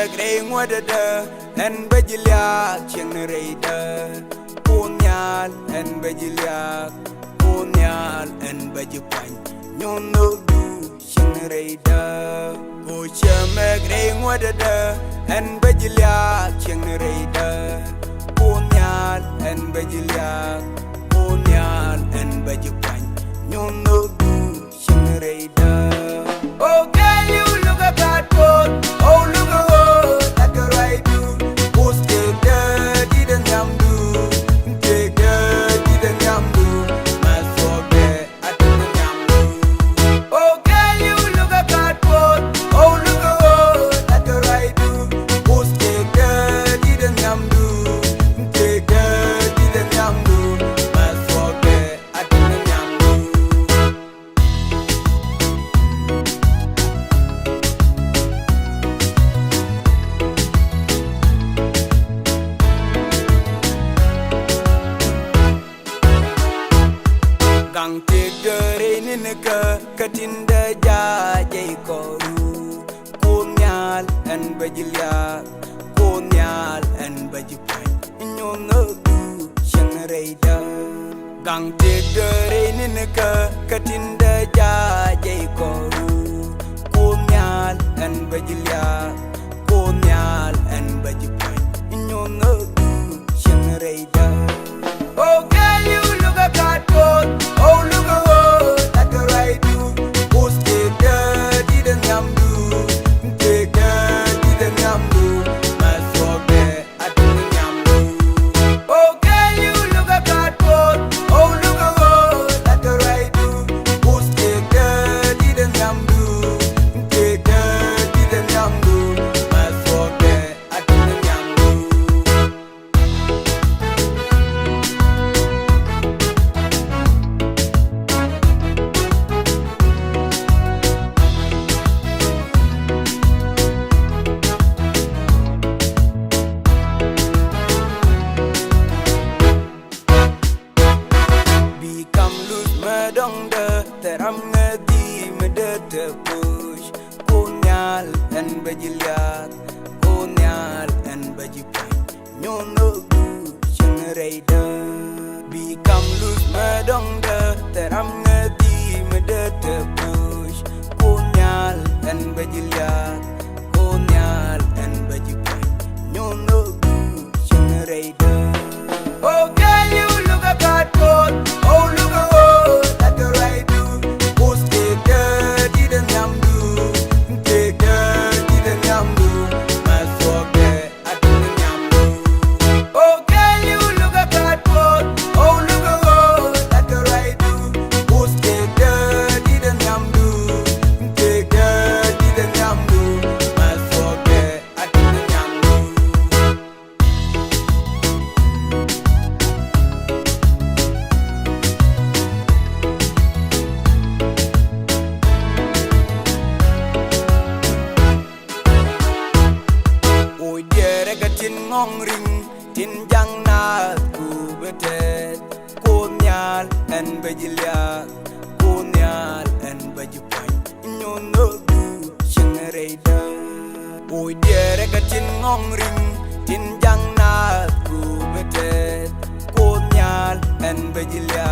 megre ngwadada en bejilia chenreida punyal en bejilia punyal en bejipan nyono du chenreida Ocha megre ngwadada en bejilia chenreida punyal en bejilia punyal en bejipan nyono du chenreida Oh kɛɛliw luga gaat kuoth Oh luga kuoth like a ruacdu Us kegda dida nyamdu Kegda dida nyamdu Masobe adida nyamdu Oh kɛɛliw luga gaat kuoth Oh luga kuoth like a ruacdu Us kegda dida nyamdu Kegda dida nyamdu Masobe adida nyamdu Gang tegere ninka katinda jajay koru Kunyal en bajilya Kunyal en bajipan Nyono du shenreida Gang tegere ninka katinda jajay koru Kunyal en bajilya Kunyal en bajipan Nyono du shenreida Oh kɛɛliw luga gaat kuoth Oh luga kuoth like a ruacdu Us kegda dida nyamdu Kegda dida nyamdu Masobe adida nyamdu Oh kɛɛliw luga gaat kuoth Oh luga kuoth like a ruacdu Us kegda dida nyamdu Kegda dida nyamdu Masobe adida nyamdu Become loose medonga teram ngedi medete push Kunyal en bajiliak Kunyal en bajipan Nyono du shenreida Become loose medonga teram ngedi medete push Kunyal en bajiliak Kunyal en bajipan Nyono du shenreida Oh kɛɛliw luga gaat kuoth Oh luga kuoth like a ruacdu Us kegda dida nyamdu Kegda dida nyamdu Masobe adida nyamdu Oh kɛɛliw luga gaat kuoth Oh luga kuoth like a ruacdu Us kegda dida nyamdu Kegda dida nyamdu Masobe adida nyamdu Oi diere gatin ngong ring tin jang na ku betet Kunyal en bajilya Kunyal en bajipan Nyono du shenreida Oi diere gatin ngong ring tin jang na ku betet Kunyal en bajilya